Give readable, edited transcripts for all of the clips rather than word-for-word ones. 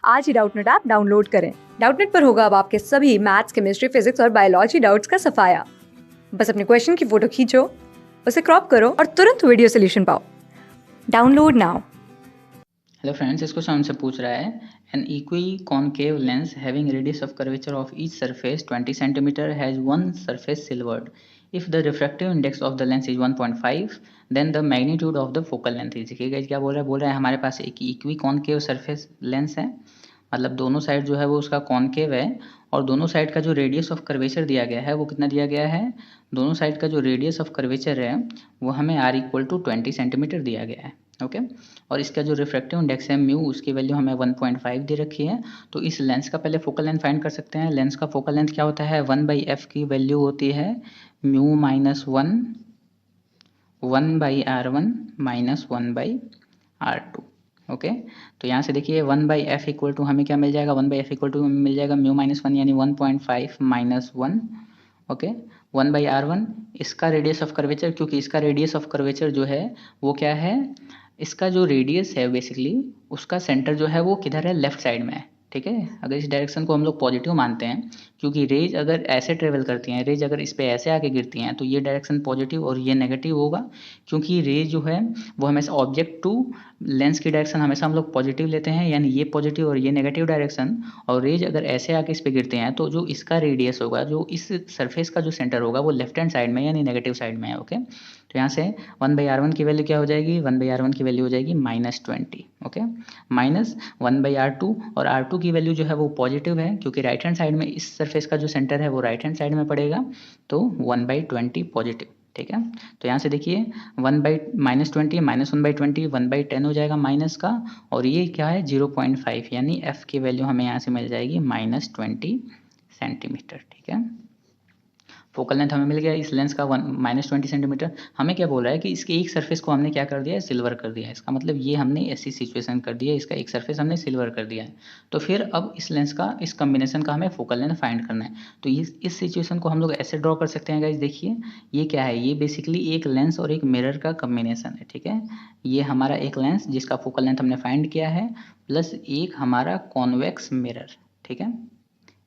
आज ही Doubtnut app download करें। Doubtnut पर होगा अब आपके सभी मैथ्स, केमिस्ट्री, फिजिक्स और बायोलॉजी डाउट्स का सफाया। बस अपने क्वेश्चन की फोटो खींचो, उसे क्रॉप करो और तुरंत वीडियो सोल्यूशन पाओ। Download now. हेलो फ्रेंड्स, इसको हमसे पूछ रहा है an equiconcave lens having radius of curvature of each surface 20 centimetre has one surface silvered if the refractive index of the lens is 1.5 then the magnitude of the focal length is. देखिए क्या बोल रहा है हमारे पास एक equi concave surface lens है, मतलब दोनों साइड जो है वो उसका कॉनकेव है और दोनों साइड का जो रेडियस ऑफ कर्वेचर दिया गया है वो कितना दिया गया है, दोनों साइड का जो रेडियस ऑफ कर्वेचर है वो हमें r इक्वल टू 20 सेंटीमीटर दिया गया है। ओके, और इसका जो रिफ्रैक्टिव इंडेक्स है म्यू, उसकी वैल्यू हमें 1.5 दे रखी है। तो इस लेंस का पहले फोकल लेंथ फाइंड कर सकते हैं। लेंस का फोकल लेंथ क्या होता है, 1/f की वैल्यू होती है mu minus 1/r1 minus 1/r2। Okay, तो यहाँ से देखिए 1/f इक्वल टू हमें क्या मिल जाएगा, 1/f इक्वल टू मिल जाएगा म्यू माइनस 1 यानी 1.5 माइनस 1। ओके, 1/r1 इसका रेडियस ऑफ कर्वेचर, क्योंकि इसका रेडियस ऑफ कर्वेचर जो है वो क्या है, इसका जो रेडियस है बेसिकली उसका सेंटर जो है वो किधर है, लेफ्ट साइड में है। ठीक है, अगर इस डायरेक्शन को हम लोग पॉजिटिव मानते हैं, क्योंकि रेज अगर ऐसे ट्रेवल करती हैं, रेज अगर इस पे ऐसे आके गिरती हैं तो ये डायरेक्शन पॉजिटिव और ये नेगेटिव होगा, क्योंकि रेज जो है वो हमेशा ऑब्जेक्ट टू लेंस की डायरेक्शन हमेशा हम लोग पॉजिटिव लेते हैं, यानी ये पॉजिटिव और ये नेगेटिव डायरेक्शन। और रेज अगर ऐसे आके इस पे गिरते हैं तो जो इसका रेडियस होगा, जो इस सरफेस का जो सेंटर होगा वो लेफ्ट हैंड साइड में यानी नेगेटिव साइड में है। ओके, तो यहाँ से 1/r1 की वैल्यू क्या हो जाएगी, 1/r1 की वैल्यू हो जाएगी -20। ओके, माइनस 1/r2, और r2 की वैल्यू जो है वो पॉजिटिव है, क्योंकि राइट हैंड साइड में इस सरफेस का जो सेंटर है वो राइट हैंड साइड में पड़ेगा, तो 1/20 पॉजिटिव। ठीक है, तो यहाँ से देखिए 1/-20 -1/20 1/10 हो जाएगा माइनस का, और ये क्या है 0.5, यानी f की वैल्यू हमें यहाँ से मिल जाएगी -20 सेंटीमीटर। ठीक है, फोकल लेंथ हमें मिल गया इस लेंस का -20 सेंटीमीटर। हमें क्या बोल रहा है कि इसके एक सरफेस को हमने क्या कर दिया है, सिल्वर कर दिया है। इसका मतलब ये हमने ऐसी सिचुएशन कर दी है, इसका एक सरफेस हमने सिल्वर कर दिया है। तो फिर अब इस लेंस का, इस कम्बिनेशन का हमें फोकल लेंथ फाइंड करना है। तो इस सिचुएशन को हम लोग ऐसे ड्रॉ कर सकते हैं गाइज। देखिए ये क्या है, ये बेसिकली एक लेंस और एक मिरर का कम्बिनेशन है। ठीक है, ये हमारा एक लेंस जिसका फोकल लेंथ हमने फाइंड किया है, प्लस एक हमारा कॉन्वेक्स मिरर। ठीक है,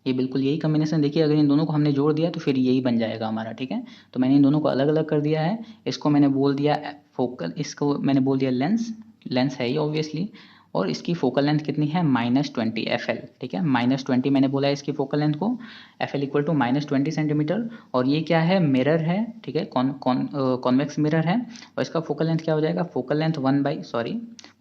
ये बिल्कुल यही कॉम्बिनेशन, देखिए अगर इन दोनों को हमने जोड़ दिया तो फिर यही बन जाएगा हमारा। ठीक है, तो मैंने इन दोनों को अलग अलग कर दिया है, इसको मैंने बोल दिया फोकल, इसको मैंने बोल दिया लेंस, लेंस है ही ऑब्वियसली, और इसकी फोकल लेंथ कितनी है -20 FL। ठीक है, -20 मैंने बोला है इसकी फोकल लेंथ को, FL इक्वल टू -20 सेंटीमीटर। और ये क्या है, मिरर है। ठीक है, कॉन्वेक्स मिरर है, और इसका फोकल लेंथ क्या हो जाएगा, focal length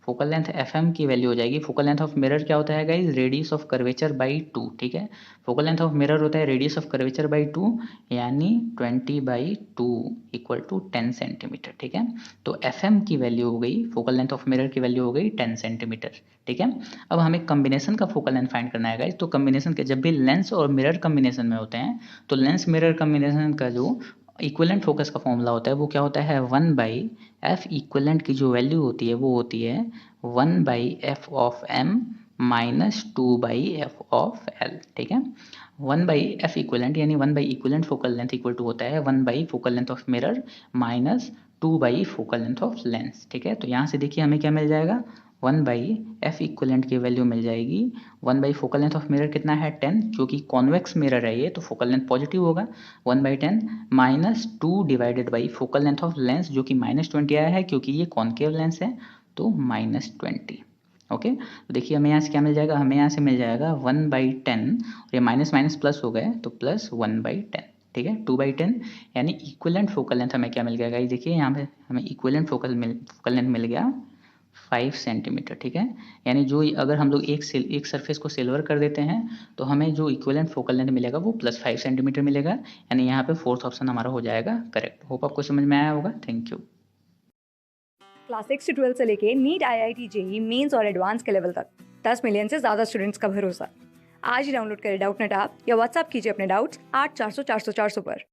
focal length FM की वैल्यू हो जाएगी। फोकल लेंथ ऑफ मिरर क्या होता है guys, radius of curvature by 2। ठीक है, फोकल लेंथ ऑफ मिरर होता है रेडियस ऑफ कर्वेचर बाई 2, यानी 20/2 इक्वल टू 10 सेंटीमीटर। ठीक है, तो FM की वैल्यू हो गई, फोकल लेंथ ऑफ मिरर की वैल्यू हो गई 10 सेंटीमीटर। ठीक है, अब हमें कम्बिनेशन का फोकल लेंथ फाइंड करना है गाइज। तो कम्बिनेशन के, जब भी लेंस और मिरर कम्बिनेशन में होते हैं तो लेंस मिरर कम्बिनेशन का जो इक्विवेलेंट फोकस का फॉर्मूला होता है वो क्या होता है, 1/f इक्विवेलेंट की जो वैल्यू होती है वो होती है 1/f of m minus 2/f of l। ठीक है, 1/f इक्विवेलेंट यानी 1 equivalent focal length equal to होता है 1 focal length of mirror minus 2 focal length of lens. ठीक है, तो यहाँ से देखिए हमें क्या मिल जाएगा, 1/f इक्विवेलेंट की वैल्यू मिल जाएगी 1 फोकल लेंथ ऑफ मिरर कितना है 10, क्योंकि कॉन्वेक्स मिरर है ये तो फोकल लेंथ पॉजिटिव होगा, 1/10 minus 2 divided by focal length of lens जो कि -20 आया है क्योंकि ये कॉन्केव लेंस है, तो -20। ओके, तो देखिए हमें यहाँ से क्या मिल जाएगा, हमें यहाँ से मिल जाएगा 1/10, और ये माइनस माइनस प्लस हो गए तो प्लस 1/10। ठीक है, 2/10 यानी इक्विवेलेंट फोकल लेंथ हमें क्या मिल गया गाइस, देखिए यहाँ पे हमें इक्विवेलेंट फोकल लेंथ मिल गया 5 सेंटीमीटर। ठीक है, यानी जो अगर हम लोग एक सरफेस को सिल्वर कर देते हैं तो हमें जो इक्विवेलेंट फोकल लेंथ मिलेगा वो +5 सेंटीमीटर मिलेगा, यानी यहाँ पे फोर्थ ऑप्शन हमारा हो जाएगा करेक्ट। होप आपको समझ में आया होगा। Thank you. क्लास 6 से 12 से लेके नीट, IIT, JEE मेंस और एडवांस के लेवल तक 10 मिलियन से ज्यादा स्टूडेंट्स का भरोसा। आज ही डाउनलोड करें डाउटनेट ऐप या व्हाट्सएप कीजिए अपने डाउट्स 8400 400 400 पर।